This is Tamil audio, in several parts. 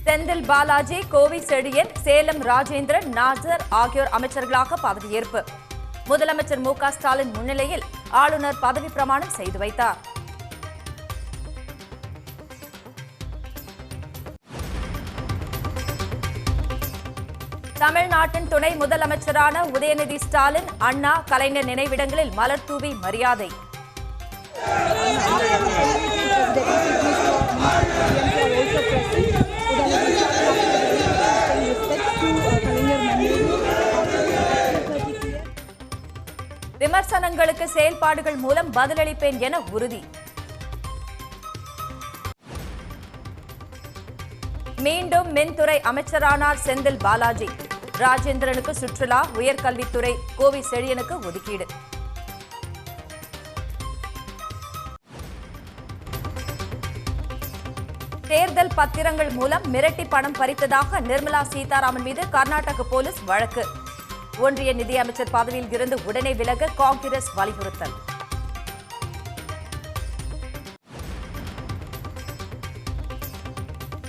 செந்தில் பாலாஜி, கோவி செழியன், சேலம் ராஜேந்திரன், நாசர் ஆகியோர் அமைச்சர்களாக பதவியேற்பு. முதலமைச்சர் மு.க. ஸ்டாலின் முன்னிலையில் ஆளுநர் பதவி பிரமாணம் செய்து வைத்தார். தமிழ்நாட்டின் துணை முதலமைச்சரான உதயநிதி ஸ்டாலின் அண்ணா, கலைஞர் நினைவிடங்களில் மலர் தூவி மரியாதை. விமர்சனங்களுக்கு செயல்பாடுகள் மூலம் பதிலளிப்பேன் என உறுதி. மீண்டும் மின்துறை அமைச்சரானார் செந்தில் பாலாஜி. ராஜேந்திரனுக்கு சுற்றுலா, உயர்கல்வித்துறை, கோவி செழியனுக்கு ஒதுக்கீடு. தேர்தல் பத்திரங்கள் மூலம் மிரட்டி பணம் பறித்ததாக நிர்மலா சீதாராமன் மீது கர்நாடக போலீஸ் வழக்கு. ஒன்றிய நிதியமைச்சர் பதவியில் இருந்து உடனே விலக காங்கிரஸ் வலியுறுத்தல்.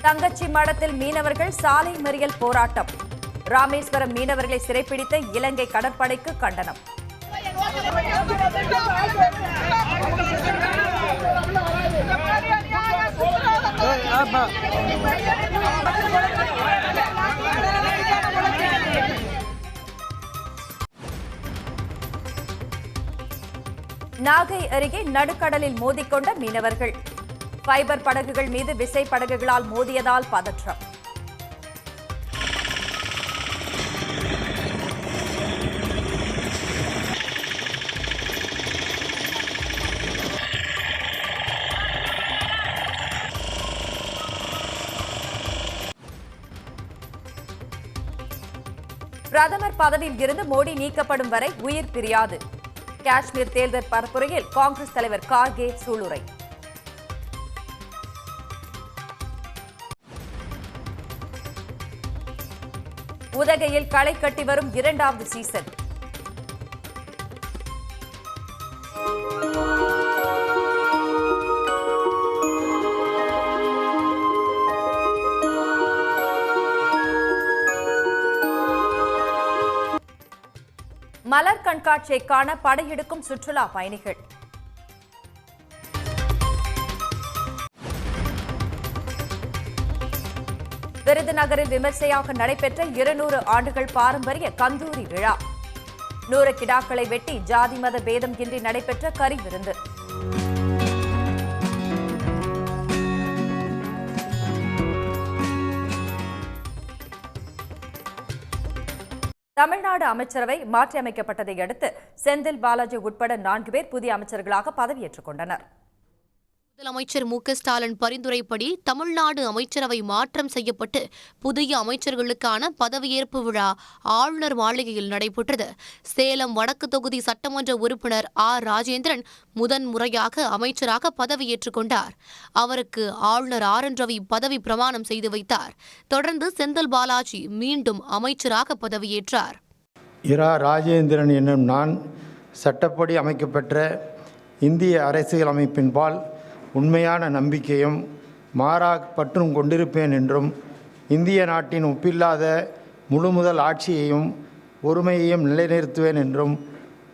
தங்கச்சி மடத்தில் மீனவர்கள் சாலை மறியல் போராட்டம். ராமேஸ்வரம் மீனவர்களை சிறைப்பிடித்த இலங்கை கடற்படைக்கு கண்டனம். நாகை அருகே நடுக்கடலில் மோதிக்கொண்ட மீனவர்கள். ஃபைபர் படகுகள் மீது விசை படகுகளால் மோதியதால் பதற்றம். பிரதமர் பதவியில் இருந்து மோடி நீக்கப்படும் வரை உயிர் பிரியாது. காஷ்மீர் தேர்தல் பரப்புரையில் காங்கிரஸ் தலைவர் கார்கே சூளுரை. உதகையில் களை கட்டி வரும் 2வது சீசன். மலர் கண்காட்சியை காண படையெடுக்கும் சுற்றுலா பயணிகள். விருதுநகரில் விமர்சையாக நடைபெற்ற 200 ஆண்டுகள் பாரம்பரிய கந்தூரி விழா. 100 கிடாக்களை வெட்டி ஜாதி மத பேதம் இன்றி நடைபெற்ற கறி விருந்து. தமிழ்நாடு அமைச்சரவை மாற்றியமைக்கப்பட்டதை அடுத்து செந்தில் பாலாஜி உட்பட 4 பேர் புதிய அமைச்சர்களாக பதவியேற்றுக் கொண்டனர். முதலமைச்சர் மு.க. ஸ்டாலின் பரிந்துரைப்படி தமிழ்நாடு அமைச்சரவை மாற்றம் செய்யப்பட்டு புதிய அமைச்சர்களுக்கான பதவியேற்பு விழா ஆளுநர் மாளிகையில் நடைபெற்றது. சேலம் வடக்கு தொகுதி சட்டமன்ற உறுப்பினர் ராஜேந்திரன் முதன்முறையாக அமைச்சராக பதவியேற்றுக் கொண்டார். அவருக்கு ஆளுநர் ரவி பதவி பிரமாணம் செய்து வைத்தார். தொடர்ந்து செந்தில் பாலாஜி மீண்டும் அமைச்சராக பதவியேற்றார். ராஜேந்திரன் என்னும் நான் சட்டப்படி அமைக்கப்பெற்ற இந்திய அரசியலமைப்பின்பால் உண்மையான நம்பிக்கையும் மாறா பற்றும் கொண்டிருப்பேன் என்றும் இந்திய நாட்டின் ஒப்பில்லாத முழுமுதல் ஆட்சியையும் ஒருமையையும் நிலைநிறுத்துவேன் என்றும்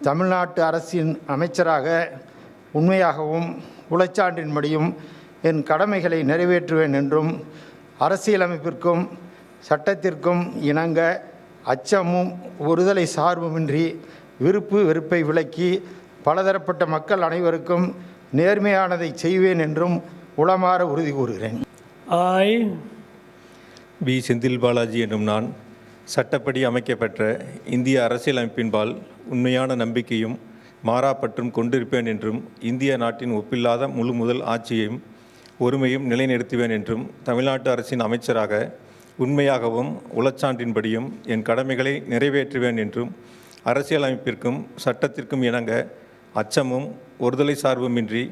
தமிழ்நாட்டு அரசின் அமைச்சராக உண்மையாகவும் உளச்சான்றின்படியும் என் கடமைகளை நிறைவேற்றுவேன் என்றும் அரசியலமைப்பிற்கும் சட்டத்திற்கும் இணங்க அச்சமும் ஒருதலை சார்புமின்றி விருப்பு வெறுப்பை விலக்கி பலதரப்பட்ட மக்கள் அனைவருக்கும் நேர்மையானதை செய்வேன் என்றும் உளமாற உறுதி கூறுகிறேன். செந்தில் பாலாஜி என்னும் நான் சட்டப்படி அமைக்கப்பெற்ற இந்திய அரசியலமைப்பின்பால் உண்மையான நம்பிக்கையும் மாறாப்பற்றும் கொண்டிருப்பேன் என்றும் இந்திய நாட்டின் ஒப்பில்லாத முழு முதல் ஆட்சியையும் ஒருமையும் நிலைநிறுத்துவேன் என்றும் தமிழ்நாட்டு அரசின் அமைச்சராக உண்மையாகவும் உளச்சான்றின்படியும் என் கடமைகளை நிறைவேற்றுவேன் என்றும் அரசியலமைப்பிற்கும் சட்டத்திற்கும் இணங்க அச்சமும் ஒருதலை சார்புமின்றி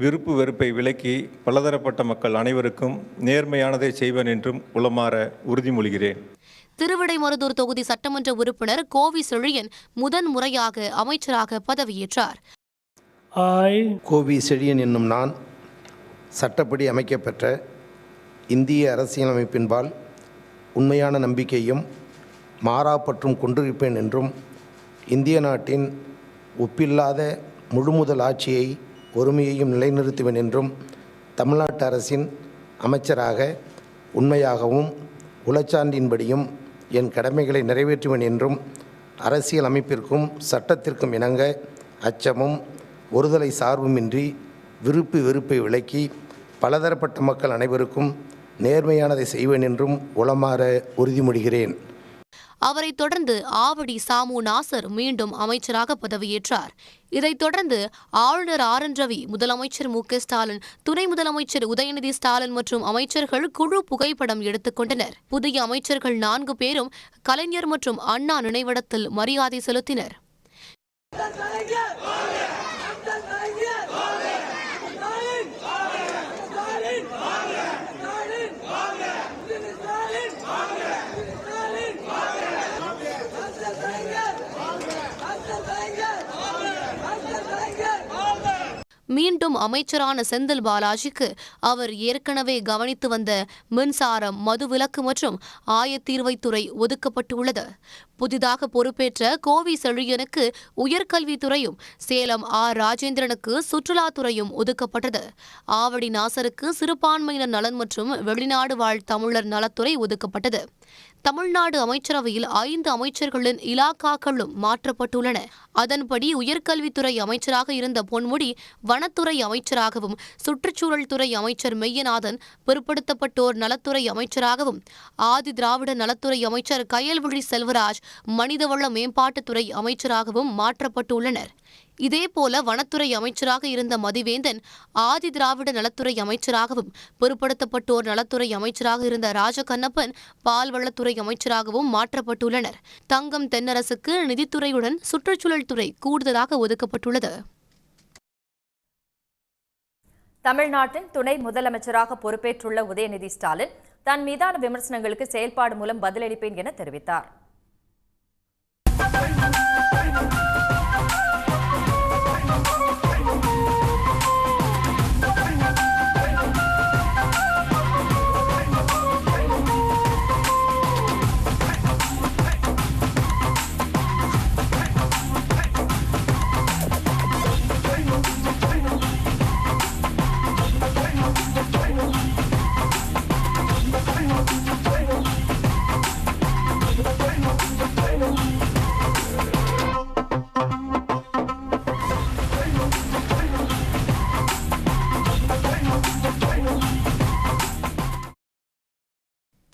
விருப்பு வெறுப்பை விலக்கி பலதரப்பட்ட மக்கள் அனைவருக்கும் நேர்மையானதை செய்வேன் என்றும் உளமாற உறுதிமொழிகிறேன். திருவிடைமருதூர் தொகுதி சட்டமன்ற உறுப்பினர் கோவி செழியன் முதன்முறையாக அமைச்சராக பதவியேற்றார். கோவி செழியன் என்னும் நான் சட்டப்படி அமைக்கப்பெற்ற இந்திய அரசியலமைப்பின்பால் உண்மையான நம்பிக்கையும் மாறாப்பற்றும் கொண்டிருப்பேன் என்றும் இந்திய நாட்டின் ஒப்பில்லாத முழுமுதல் ஆட்சியை ஒருமையையும் நிலைநிறுத்துவேன் என்றும் தமிழ்நாட்டு அரசின் அமைச்சராக உண்மையாகவும் உளச்சான்றின்படியும் என் கடமைகளை நிறைவேற்றுவேன் என்றும் அரசியல் அமைப்பிற்கும் சட்டத்திற்கும் இணங்க அச்சமும் ஒருதலை சார்புமின்றி விருப்பு வெறுப்பை விலக்கி பலதரப்பட்ட மக்கள் அனைவருக்கும் நேர்மையானதை செய்வேன் என்றும் உளமாற உறுதிமொழிகிறேன். அவரைத் தொடர்ந்து ஆவடி சாமு நாசர் மீண்டும் அமைச்சராக பதவியேற்றார். இதைத் தொடர்ந்து ஆளுநர் ஆர்.என். ரவி, முதலமைச்சர் மு.க.ஸ்டாலின், துணை முதலமைச்சர் உதயநிதி ஸ்டாலின் மற்றும் அமைச்சர்கள் குழு புகைப்படம் எடுத்துக் கொண்டனர். புதிய அமைச்சர்கள் 4 பேரும் கலைஞர் மற்றும் அண்ணா நினைவிடத்தில் மரியாதை செலுத்தினர். மீண்டும் அமைச்சரான செந்தில் பாலாஜிக்கு அவர் ஏற்கனவே கவனித்து வந்த மின்சாரம், மதுவிலக்கு மற்றும் ஆயத்தீர்வைத்துறை ஒதுக்கப்பட்டுள்ளது. புதிதாக பொறுப்பேற்ற கோவி செழியனுக்கு உயர்கல்வித்துறையும், சேலம் ஆர். ராஜேந்திரனுக்கு சுற்றுலாத்துறையும் ஒதுக்கப்பட்டது. ஆவடி நாசருக்கு சிறுபான்மையினர் நலன் மற்றும் வெளிநாடு வாழ் தமிழர் நலத்துறை ஒதுக்கப்பட்டது. தமிழ்நாடு அமைச்சரவையில் 5 அமைச்சர்களின் இலாக்காக்களும் மாற்றப்பட்டுள்ளன. அதன்படி உயர்கல்வித்துறை அமைச்சராக இருந்த பொன்முடி வனத்துறை அமைச்சராகவும், சுற்றுச்சூழல் துறை அமைச்சர் மெய்யநாதன் பிற்படுத்தப்பட்டோர் நலத்துறை அமைச்சராகவும், ஆதி திராவிட நலத்துறை அமைச்சர் கயல்விழி செல்வராஜ் மனிதவள மேம்பாட்டுத்துறை அமைச்சராகவும் மாற்றப்பட்டுள்ளனர். இதேபோல வனத்துறை அமைச்சராக இருந்த மதிவேந்தன் ஆதி திராவிட நலத்துறை அமைச்சராகவும், பிற்படுத்தப்பட்டோர் நலத்துறை அமைச்சராக இருந்த ராஜகண்ணப்பன் பால்வளத்துறை அமைச்சராகவும் மாற்றப்பட்டுள்ளனர். தங்கம் தென்னரசுக்கு நிதித்துறையுடன் சுற்றுச்சூழல் துறை கூடுதலாக ஒதுக்கப்பட்டுள்ளது. தமிழ்நாட்டின் துணை முதலமைச்சராக பொறுப்பேற்றுள்ள உதயநிதி ஸ்டாலின் தன் மீதான விமர்சனங்களுக்கு செயல்பாடு மூலம் பதிலளிப்பேன் என தெரிவித்தார்.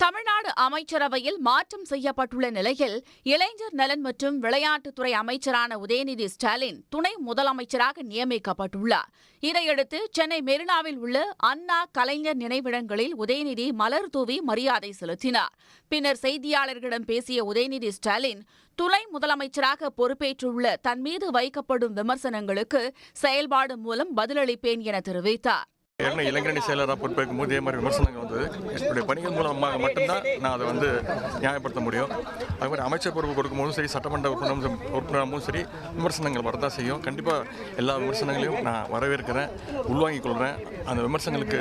தமிழ்நாடு அமைச்சரவையில் மாற்றம் செய்யப்பட்டுள்ள நிலையில் இளைஞர் நலன் மற்றும் விளையாட்டுத்துறை அமைச்சரான உதயநிதி ஸ்டாலின் துணை முதலமைச்சராக நியமிக்கப்பட்டுள்ளார். இதையடுத்து சென்னை மெரினாவில் உள்ள அண்ணா கலைஞர் நினைவிடங்களில் உதயநிதி மலர் தூவி மரியாதை செலுத்தினார். பின்னர் செய்தியாளர்களிடம் பேசிய உதயநிதி ஸ்டாலின், துணை முதலமைச்சராக பொறுப்பேற்றுள்ள தன் மீது வைக்கப்படும் விமர்சனங்களுக்கு செயல்பாடு மூலம் பதிலளிப்பேன் என தெரிவித்தார். இளைஞரணி செயலராக பொறுப்பேற்கும் போது இதே மாதிரி விமர்சனங்கள் வந்தது. என்னுடைய பணிகள் மூலமாக மட்டும்தான் நான் அதை நியாயப்படுத்த முடியும். அது மாதிரி அமைச்சர் பொறுப்பு கொடுக்கும்போதும் சரி, சட்டமன்ற உறுப்பினராகவும் சரி, விமர்சனங்கள் வரதான் செய்யும். கண்டிப்பாக எல்லா விமர்சனங்களையும் நான் வரவேற்கிறேன், உள்வாங்கிக் கொள்கிறேன். அந்த விமர்சனங்களுக்கு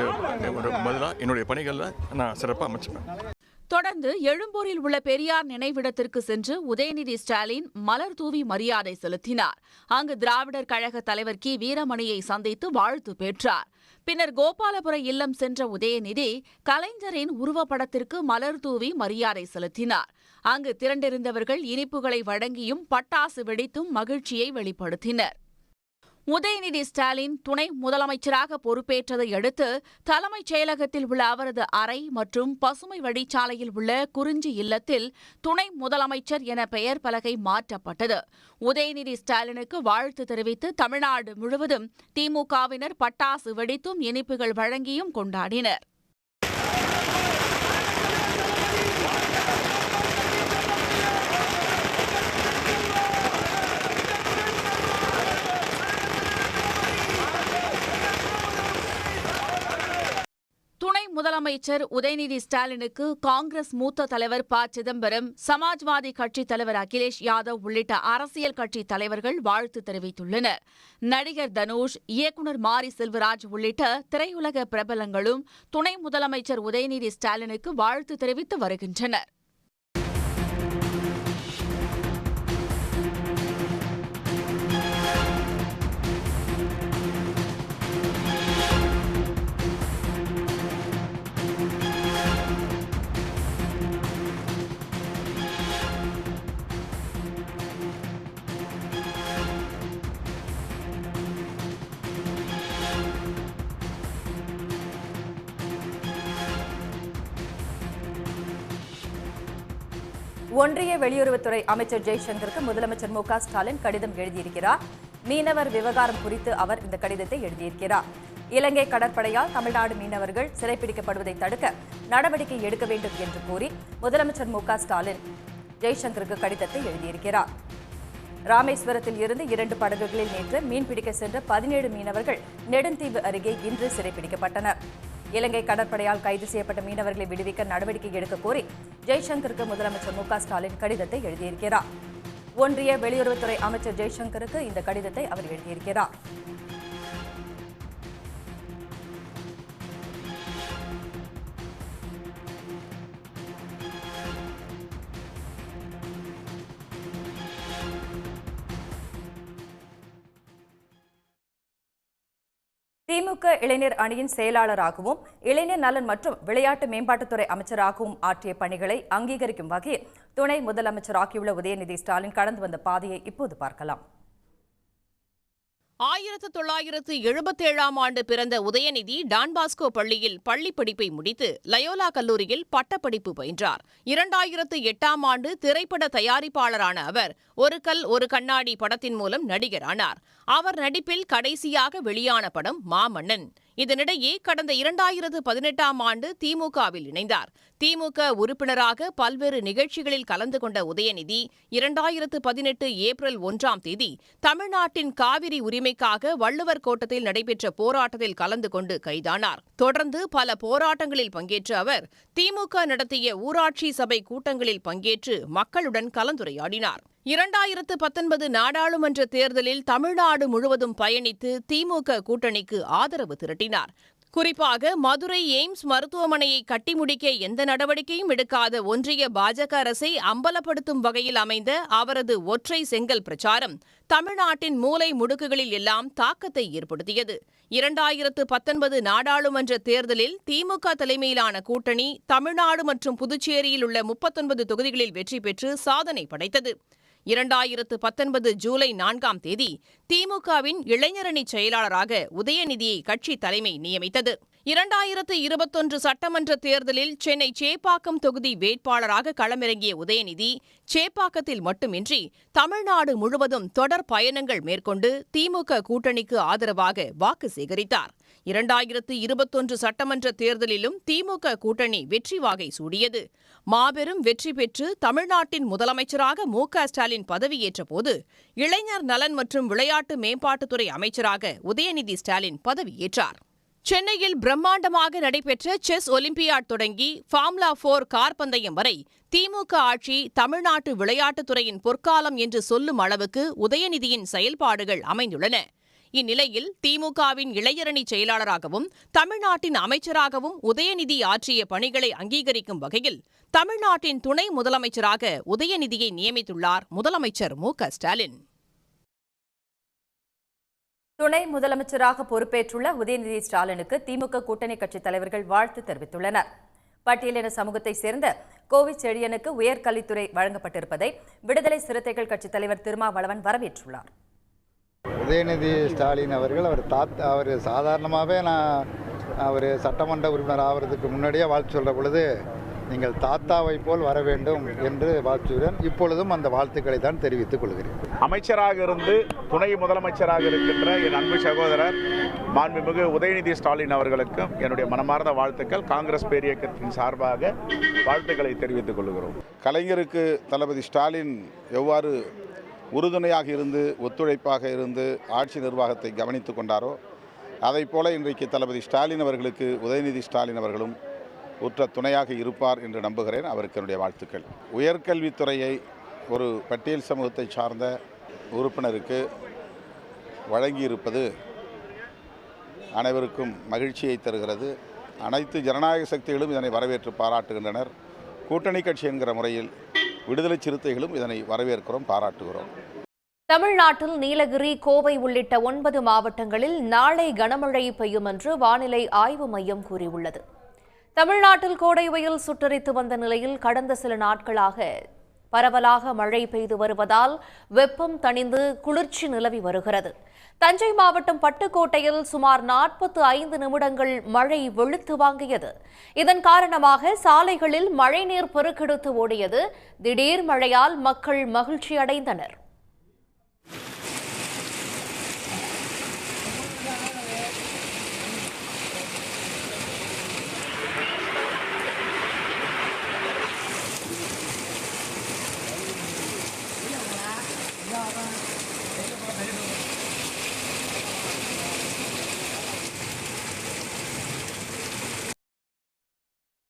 பதிலாக என்னுடைய பணிகளில் நான் சிறப்பாக அமைச்சுப்பேன். தொடர்ந்து எழும்பூரில் உள்ள பெரியார் நினைவிடத்திற்கு சென்று உதயநிதி ஸ்டாலின் மலர் தூவி மரியாதை செலுத்தினார். அங்கு திராவிடர் கழக தலைவர் கி. வீரமணியை சந்தித்து வாழ்த்து பெற்றார். பின்னர் கோபாலபுர இல்லம் சென்ற உதயநிதி கலைஞரின் உருவப்படத்திற்கு மலர் தூவி மரியாதை செலுத்தினார். அங்கு திரண்டிருந்தவர்கள் இனிப்புகளை வழங்கியும் பட்டாசு வெடித்தும் மகிழ்ச்சியை வெளிப்படுத்தினர். உதயநிதி ஸ்டாலின் துணை முதலமைச்சராக பொறுப்பேற்றதை அடுத்து தலைமைச் செயலகத்தில் உள்ள அவரது அறை மற்றும் பசுமை வழிச்சாலையில் உள்ள குறிஞ்சி இல்லத்தில் துணை முதலமைச்சர் என பெயர் பலகை மாற்றப்பட்டது. உதயநிதி ஸ்டாலினுக்கு வாழ்த்து தெரிவித்து தமிழ்நாடு முழுவதும் திமுகவினர் பட்டாசு வெடித்தும் இனிப்புகள் வழங்கியும் கொண்டாடினர். துணை முதலமைச்சர் உதயநிதி ஸ்டாலினுக்கு காங்கிரஸ் மூத்த தலைவர் ப. சிதம்பரம், சமாஜ்வாதி கட்சித் தலைவர் அகிலேஷ் யாதவ் உள்ளிட்ட அரசியல் கட்சி தலைவர்கள் வாழ்த்து தெரிவித்துள்ளனர். நடிகர் தனுஷ், இயக்குநர் மாரி செல்வராஜ் உள்ளிட்ட திரையுலக பிரபலங்களும் துணை முதலமைச்சர் உதயநிதி ஸ்டாலினுக்கு வாழ்த்து தெரிவித்து வருகின்றனர். ஒன்றிய வெளியுறவுத்துறை அமைச்சர் ஜெய்சங்கருக்கு முதலமைச்சர் மு க ஸ்டாலின் கடிதம் எழுதியிருக்கிறார். மீனவர் விவகாரம் குறித்து அவர் இந்த கடிதத்தை எழுதியிருக்கிறார். இலங்கை கடற்படையால் தமிழ்நாடு மீனவர்கள் சிறைப்பிடிக்கப்படுவதை தடுக்க நடவடிக்கை எடுக்க வேண்டும் என்று கூறி முதலமைச்சர் மு க ஸ்டாலின் ஜெய்சங்கருக்கு கடிதத்தை எழுதியிருக்கிறார். ராமேஸ்வரத்தில் இருந்து 2 படகுகளில் நேற்று மீன்பிடிக்க சென்ற 17 மீனவர்கள் நெடுந்தீவு அருகே இன்று சிறைப்பிடிக்கப்பட்டனர். இலங்கை கடற்படையால் கைது செய்யப்பட்ட மீனவர்களை விடுவிக்க நடவடிக்கை எடுக்க கோரி ஜெய்சங்கருக்கு முதலமைச்சர் மு க ஸ்டாலின் கடிதத்தை எழுதியிருக்கிறார். ஒன்றிய வெளியுறவுத்துறை அமைச்சர் ஜெய்சங்கருக்கு இந்த கடிதத்தை அவர் எழுதியிருக்கிறார். திமுக இளைஞர் அணியின் செயலாளராகவும் இளைஞர் நலன் மற்றும் விளையாட்டு மேம்பாட்டுத்துறை அமைச்சராகவும் ஆற்றிய பணிகளை அங்கீகரிக்கும் வகையில் துணை முதலமைச்சராகியுள்ள உதயநிதி ஸ்டாலின் கடந்து வந்த பாதையை இப்போது பார்க்கலாம். 1977ஆம் ஆண்டு பிறந்த உதயநிதி டான்பாஸ்கோ பள்ளியில் பள்ளி படிப்பை முடித்து லயோலா கல்லூரியில் பட்டப்படிப்பு பயின்றார். 2008ஆம் ஆண்டு திரைப்பட தயாரிப்பாளரான அவர் ஒரு கல் ஒரு கண்ணாடி படத்தின் மூலம் நடிகர் ஆனார். அவர் நடிப்பில் கடைசியாக வெளியான படம் மாமன்னன். இதனிடையே கடந்த 2018ஆம் ஆண்டு திமுகவில் இணைந்தார். திமுக உறுப்பினராக பல்வேறு நிகழ்ச்சிகளில் கலந்து கொண்ட உதயநிதி 2018 ஏப்ரல் 1ஆம் தேதி தமிழ்நாட்டின் காவிரி உரிமைக்காக வள்ளுவர் கோட்டத்தில் நடைபெற்ற போராட்டத்தில் கலந்து கொண்டு கைதானார். தொடர்ந்து பல போராட்டங்களில் பங்கேற்ற அவர் திமுக நடத்திய ஊராட்சி சபை கூட்டங்களில் பங்கேற்று மக்களுடன் கலந்துரையாடினார். 2019 நாடாளுமன்ற தேர்தலில் தமிழ்நாடு முழுவதும் பயணித்து திமுக கூட்டணிக்கு ஆதரவு திரட்டினார். குறிப்பாக மதுரை எய்ம்ஸ் மருத்துவமனையை கட்டி முடிக்க எந்த நடவடிக்கையும் எடுக்காத ஒன்றிய பாஜக அரசை அம்பலப்படுத்தும் வகையில் அமைந்த அவரது ஒற்றை செங்கல் பிரச்சாரம் தமிழ்நாட்டின் மூலை முடுக்குகளில் எல்லாம் தாக்கத்தை ஏற்படுத்தியது. 2019 நாடாளுமன்ற தேர்தலில் திமுக தலைமையிலான கூட்டணி தமிழ்நாடு மற்றும் புதுச்சேரியில் உள்ள 39 தொகுதிகளில் வெற்றி பெற்று சாதனை படைத்தது. 2019 ஜூலை 4ஆம் தேதி திமுகவின் இளைஞரணி செயலாளராக உதயநிதியை கட்சி தலைமை நியமித்தது. 2021 சட்டமன்ற தேர்தலில் சென்னை சேப்பாக்கம் தொகுதி வேட்பாளராக களமிறங்கிய உதயநிதி சேப்பாக்கத்தில் மட்டுமின்றி தமிழ்நாடு முழுவதும் தொடர் பயணங்கள் மேற்கொண்டு திமுக கூட்டணிக்கு ஆதரவாக வாக்கு சேகரித்தார். 2021 சட்டமன்ற தேர்தலிலும் திமுக கூட்டணி வெற்றி வாகை சூடியது. மாபெரும் வெற்றி பெற்று தமிழ்நாட்டின் முதலமைச்சராக மு க ஸ்டாலின் பதவியேற்ற போது இளைஞர் நலன் மற்றும் விளையாட்டு மேம்பாட்டுத்துறை அமைச்சராக உதயநிதி ஸ்டாலின் பதவியேற்றார். சென்னையில் பிரம்மாண்டமாக நடைபெற்ற செஸ் ஒலிம்பியாட் தொடங்கி ஃபார்முலா 4 கார் பந்தயம் வரை திமுக ஆட்சி தமிழ்நாட்டு விளையாட்டுத்துறையின் பொற்காலம் என்று சொல்லும் அளவுக்கு உதயநிதியின் செயல்பாடுகள் அமைந்துள்ளன. இந்நிலையில் திமுகவின் இளைஞரணி செயலாளராகவும் தமிழ்நாட்டின் அமைச்சராகவும் உதயநிதி ஆற்றிய பணிகளை அங்கீகரிக்கும் வகையில் தமிழ்நாட்டின் துணை முதலமைச்சராக உதயநிதியை நியமித்துள்ளார் முதலமைச்சர் மு க ஸ்டாலின். துணை முதலமைச்சராக பொறுப்பேற்றுள்ள உதயநிதி ஸ்டாலினுக்கு திமுக கூட்டணி கட்சித் தலைவர்கள் வாழ்த்து தெரிவித்துள்ளனர். பட்டியலின சமூகத்தை சேர்ந்த கோவிச்செழியனுக்கு உயர்கல்வித்துறை வழங்கப்பட்டிருப்பதை விடுதலை சிறுத்தைகள் கட்சித் தலைவர் திருமாவளவன் வரவேற்றுள்ளார். உதயநிதி ஸ்டாலின் அவர்கள் அவர் சாதாரணமாகவே அவர் சட்டமன்ற உறுப்பினர் ஆகிறதுக்கு முன்னாடியே வாழ்த்து சொல்கிற பொழுது நீங்கள் தாத்தாவை போல் வர வேண்டும் என்று வாழ்த்துகிறேன். இப்பொழுதும் அந்த வாழ்த்துக்களை தான் தெரிவித்துக் கொள்கிறேன். அமைச்சராக இருந்து துணை முதலமைச்சராக இருக்கின்ற என் அன்பு சகோதரர் மாண்புமிகு உதயநிதி ஸ்டாலின் அவர்களுக்கும் என்னுடைய மனமார்ந்த வாழ்த்துக்கள். காங்கிரஸ் பேரியக்கத்தின் சார்பாக வாழ்த்துக்களை தெரிவித்துக் கொள்கிறோம். கலைஞருக்கு தளபதி ஸ்டாலின் எவ்வாறு உறுதுணையாக இருந்து ஒத்துழைப்பாக இருந்து ஆட்சி நிர்வாகத்தை கவனித்து கொண்டாரோ அதைப் போல இன்றைக்கு தளபதி ஸ்டாலின் அவர்களுக்கு உதயநிதி ஸ்டாலின் அவர்களும் உற்ற துணையாக இருப்பார் என்று நம்புகிறேன். அவருக்கு என்னுடைய வாழ்த்துக்கள். உயர்கல்வித்துறையை ஒரு பட்டியல் சமூகத்தை சார்ந்த உறுப்பினருக்கு வழங்கியிருப்பது அனைவருக்கும் மகிழ்ச்சியை தருகிறது. அனைத்து ஜனநாயக சக்திகளும் இதனை வரவேற்று பாராட்டுகின்றனர். கூட்டணி கட்சி என்கிற முறையில் விடுதலை சிறுத்தைகளும் இதனை வரவேற்கிறோம், பாராட்டுகிறோம். தமிழ்நாட்டில் நீலகிரி, கோவை உள்ளிட்ட 9 மாவட்டங்களில் நாளை கனமழை பெய்யும் என்று வானிலை ஆய்வு மையம் கூறியுள்ளது. தமிழ்நாட்டில் கோடை வெயில் சுட்டரித்து வந்த நிலையில் கடந்த சில நாட்களாக பரவலாக மழை பெய்து வருவதால் வெப்பம் தணிந்து குளிர்ச்சி நிலவி வருகிறது. தஞ்சை மாவட்டம் பட்டுக்கோட்டையில் சுமார் 45 நிமிடங்கள் மழை வெளுத்து வாங்கியது. இதன் காரணமாக சாலைகளில் மழைநீர் பெருக்கெடுத்து ஓடியது. திடீர் மழையால் மக்கள் மகிழ்ச்சி அடைந்தனர்.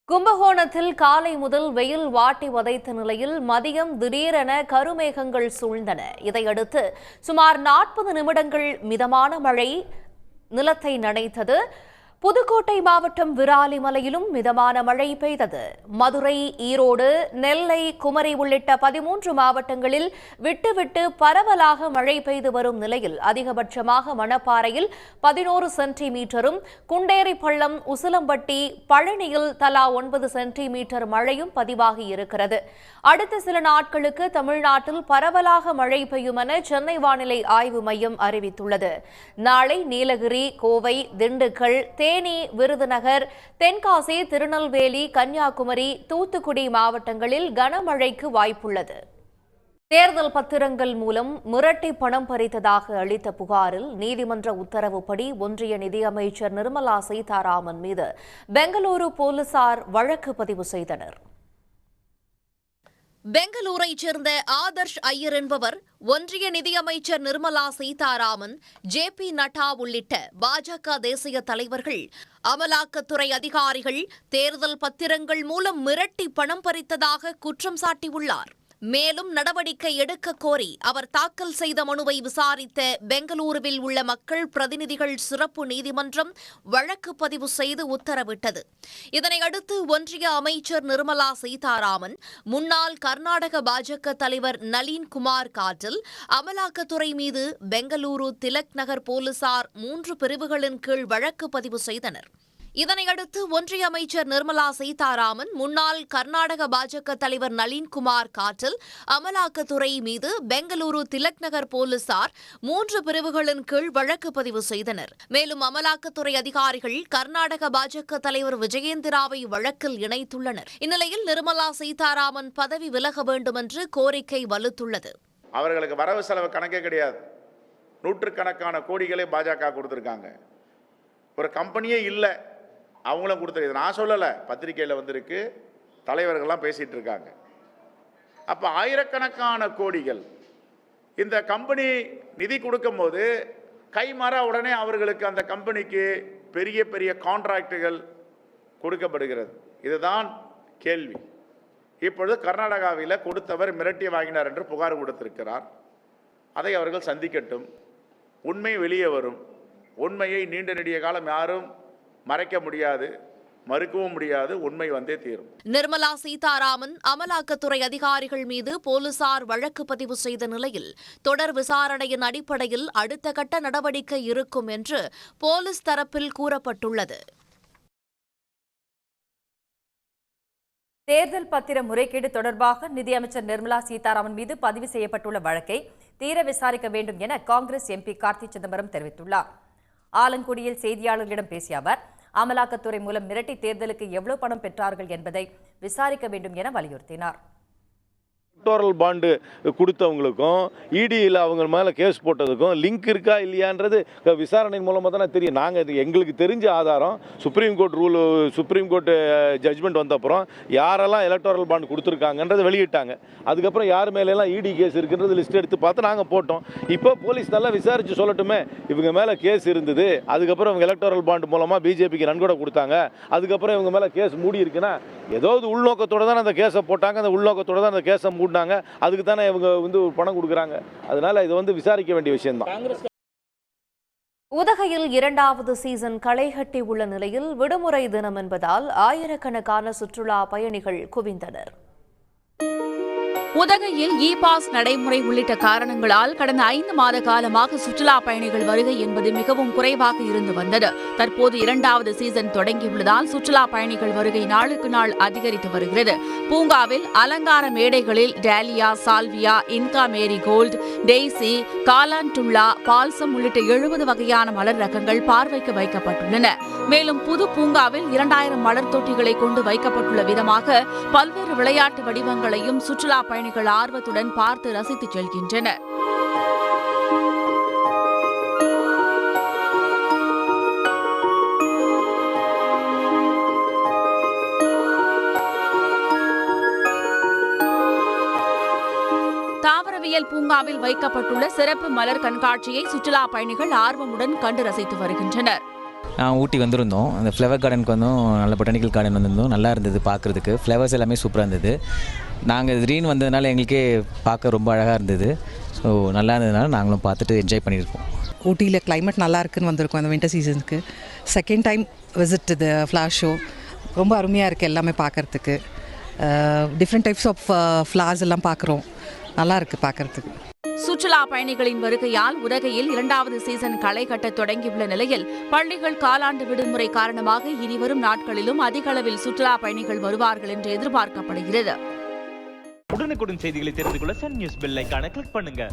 கும்பகோணத்தில் காலை முதல் வெயில் வாட்டி வதைத்த நிலையில் மதியம் திடீரென கருமேகங்கள் சூழ்ந்தன. இதையடுத்து சுமார் 40 நிமிடங்கள் மிதமான மழை நிலத்தை நனைத்தது. புதுக்கோட்டை மாவட்டம் விராலிமலையிலும் மிதமான மழை பெய்தது. மதுரை, ஈரோடு, நெல்லை, குமரி உள்ளிட்ட 13 மாவட்டங்களில் விட்டுவிட்டு பரவலாக மழை பெய்து வரும் நிலையில் அதிகபட்சமாக மணப்பாறையில் 11 சென்டிமீட்டரும், குண்டேரிப்பள்ளம், உசிலம்பட்டி, பழனியில் தலா 9 சென்டிமீட்டர் மழையும் பதிவாகியிருக்கிறது. அடுத்த சில நாட்களுக்கு தமிழ்நாட்டில் பரவலாக மழை பெய்யும் என சென்னை வானிலை ஆய்வு மையம் அறிவித்துள்ளது. நாளை நீலகிரி, கோவை, திண்டுக்கல், தேனி, விருதுநகர், தென்காசி, திருநெல்வேலி, கன்னியாகுமரி, தூத்துக்குடி மாவட்டங்களில் கனமழைக்கு வாய்ப்புள்ளது. தேர்தல் பத்திரங்கள் மூலம் மிரட்டி பணம் பறித்ததாக அளித்த புகாரில் நீதிமன்ற உத்தரவுப்படி ஒன்றிய நிதியமைச்சர் நிர்மலா சீதாராமன் மீது பெங்களூரு போலீசார் வழக்கு பதிவு செய்தனர். பெங்களூரைச் சேர்ந்த ஆதர்ஷ் ஐயர் என்பவர் ஒன்றிய நிதியமைச்சர் நிர்மலா சீதாராமன், ஜே.பி. நட்டா உள்ளிட்ட பாஜக தேசிய தலைவர்கள், அமலாக்கத்துறை அதிகாரிகள் தேர்தல் பத்திரங்கள் மூலம் மிரட்டி பணம் பறித்ததாக குற்றம் சாட்டியுள்ளார். மேலும் நடவடிக்கை எடுக்க கோரி அவர் தாக்கல் செய்த மனுவை விசாரித்த பெங்களூருவில் உள்ள மக்கள் பிரதிநிதிகள் சிறப்பு நீதிமன்றம் வழக்கு பதிவு செய்து உத்தரவிட்டது. இதனையடுத்து ஒன்றிய அமைச்சர் நிர்மலா சீதாராமன், முன்னாள் கர்நாடக பாஜக தலைவர் நளின் குமார் காட்டில் அமலாக்கத்துறை மீது பெங்களூரு திலக் நகர் போலீசார் 3 பிரிவுகளின் கீழ் வழக்கு பதிவு செய்தனர். இதனையடுத்து ஒன்றிய அமைச்சர் நிர்மலா சீதாராமன், முன்னாள் கர்நாடக பாஜக தலைவர் நளின் குமார் காட்டில் அமலாக்கத்துறை மீது பெங்களூரு திலக் நகர் போலீசார் 3 பிரிவுகளின் கீழ் வழக்கு பதிவு செய்தனர். மேலும் அமலாக்கத்துறை அதிகாரிகள் கர்நாடக பாஜக தலைவர் விஜயேந்திராவை வழக்கில் இணைத்துள்ளனர். இந்நிலையில் நிர்மலா சீதாராமன் பதவி விலக வேண்டும் என்று கோரிக்கை வலுத்துள்ளது. அவர்களுக்கு வரவு செலவு கணக்கே கிடையாது. நூற்றுக்கணக்கான கோடிகளை பாஜக கொடுத்துருக்காங்க. ஒரு கம்பெனியே இல்லை, அவங்களும் கொடுத்துருக்கு. நான் சொல்லலை, பத்திரிகையில் வந்திருக்கு, தலைவர்கள்லாம் பேசிகிட்டு இருக்காங்க. அப்போ ஆயிரக்கணக்கான கோடிகள் இந்த கம்பெனி நிதி கொடுக்கும்போது கைமாற உடனே அவர்களுக்கு அந்த கம்பெனிக்கு பெரிய பெரிய கான்ட்ராக்டுகள் கொடுக்கப்படுகிறது. இதுதான் கேள்வி. இப்பொழுது கர்நாடகாவில் கொடுத்தவர் மிரட்டி வாங்கினார் என்று புகார் கொடுத்திருக்கிறார். அதை அவர்கள் சந்திக்கட்டும், உண்மை வெளியே வரும். உண்மையை நீண்ட நெடிய காலம் யாரும் மறைக்க முடியாது, மறுக்கவும் முடியாது. உண்மை வந்தே தீரும். நிர்மலா சீதாராமன், அமலாக்கத்துறை அதிகாரிகள் மீது போலீசார் வழக்கு பதிவு செய்த நிலையில் தொடர் விசாரணையின் அடிப்படையில் அடுத்த கட்ட நடவடிக்கை இருக்கும் என்று போலீஸ் தரப்பில் கூறப்பட்டுள்ளது. தேர்தல் பத்திர முறைகேடு தொடர்பாக நிதியமைச்சர் நிர்மலா சீதாராமன் மீது பதிவு செய்யப்பட்டுள்ள வழக்கை தீர விசாரிக்க வேண்டும் என காங்கிரஸ் எம்பி கார்த்தி சிதம்பரம் தெரிவித்துள்ளார். ஆலங்குடியில் செய்தியாளர்களிடம் பேசிய அவர், அமலாக்கத்துறை மூலம் மிரட்டி தேர்தலுக்கு எவ்வளவு பணம் பெற்றார்கள் என்பதை விசாரிக்க வேண்டும் என வலியுறுத்தினார். எலக்டோரல் பாண்டு கொடுத்தவங்களுக்கும் இடியில் அவங்க மேலே கேஸ் போட்டதுக்கும் லிங்க் இருக்கா இல்லையான்றது விசாரணை மூலமாக தானே தெரியும். நாங்கள் இது எங்களுக்கு தெரிஞ்ச ஆதாரம் சுப்ரீம் கோர்ட் ஜட்ஜ்மெண்ட் வந்தப்புறம் யாரெல்லாம் எலக்டோரல் பாண்டு கொடுத்துருக்காங்கன்றதை வெளியிட்டாங்க. அதுக்கப்புறம் யார் மேலெல்லாம் இடி கேஸ் இருக்குன்றது லிஸ்ட் எடுத்து பார்த்து நாங்கள் போட்டோம். இப்போ போலீஸ் நல்லா விசாரித்து சொல்லட்டுமே, இவங்க மேலே கேஸ் இருந்தது, அதுக்கப்புறம் இவங்க எலக்டோரல் பாண்டு மூலமாக பிஜேபிக்கு நன்கொடை கொடுத்தாங்க, அதுக்கப்புறம் இவங்க மேலே கேஸ் மூடி இருக்குன்னா ஏதாவது உள்நோக்கத்தோடு தான் அந்த கேஸை போட்டாங்க, அந்த உள்நோக்கத்தோடு தான் அந்த கேஸை மூடினாங்க. அதுக்கு தானே இவங்க பணம் கொடுக்குறாங்க. அதனால இது விசாரிக்க வேண்டிய விஷயம்தான். உதகையில் 2வது சீசன் களைகட்டி உள்ள நிலையில் விடுமுறை தினம் என்பதால் ஆயிரக்கணக்கான சுற்றுலா பயணிகள் குவிந்தனர். உதகையில் இ பாஸ் நடைமுறை உள்ளிட்ட காரணங்களால் கடந்த 5 மாத காலமாக சுற்றுலா பயணிகள் வருகை என்பது மிகவும் குறைவாக இருந்து வந்தது. தற்போது 2வது சீசன் தொடங்கியுள்ளதால் சுற்றுலா பயணிகள் வருகை நாளுக்கு நாள் அதிகரித்து வருகிறது. பூங்காவில் அலங்கார மேடைகளில் டேலியா, சால்வியா, இன்கா மேரி கோல்டு, டெய்சி, காலான்டுல்லா, பால்சம் உள்ளிட்ட 70 வகையான மலர் ரகங்கள் பார்வைக்கு வைக்கப்பட்டுள்ளன. மேலும் புது பூங்காவில் 2000 மலர் தொட்டிகளை கொண்டு வைக்கப்பட்டுள்ள விதமாக பல்வேறு விளையாட்டு வடிவங்களையும் சுற்றுலா பயணிகள் ஆர்வத்துடன் பார்த்து ரசித்து செல்கின்றனர். தாவரவியல் பூங்காவில் வைக்கப்பட்டுள்ள சிறப்பு மலர் கண்காட்சியை சுற்றுலா பயணிகள் ஆர்வமுடன் கண்டு ரசித்து வருகின்றனர். ஊட்டி வந்திருந்தோம். அந்த ஃப்ளவர் கார்டனுக்கு வந்தோம், நல்ல பொட்டானிக்கல் கார்டன் வந்திருந்தோம். நல்லா இருந்தது பார்க்குறதுக்கு, ஃப்ளவர்ஸ் எல்லாமே சூப்பராக இருந்தது. நாங்கள் திடீர்னு வந்ததுனால எங்களுக்கே பார்க்க ரொம்ப அழகாக இருந்தது. ஸோ நல்லா இருந்ததுனால நாங்களும் பார்த்துட்டு என்ஜாய் பண்ணியிருக்கோம். ஊட்டியில் கிளைமேட் நல்லா இருக்குன்னு வந்திருக்கோம் அந்த வின்டர் சீசனுக்கு. செகண்ட் டைம் விசிட் இது ஃப்ளவர் ஷோ. ரொம்ப அருமையாக இருக்குது எல்லாமே பார்க்குறதுக்கு. டிஃப்ரெண்ட் டைப்ஸ் ஆஃப் ஃப்ளவர்ஸ் எல்லாம் பார்க்குறோம். நல்லா இருக்குது பார்க்குறதுக்கு. சுற்றுலா பயணிகளின் வருகையால் உதகையில் 2வது சீசன் களை கட்ட தொடங்கியுள்ள நிலையில் பள்ளிகள் காலாண்டு விடுமுறை காரணமாக இனிவரும் நாட்களிலும் அதிக அளவில் சுற்றுலா பயணிகள் வருவார்கள் என்று எதிர்பார்க்கப்படுகிறது. உடனுக்குடன் செய்திகளை தெரிந்து கொள்ள சன் நியூஸ் பெல் ஐகானை கிளிக் பண்ணுங்க.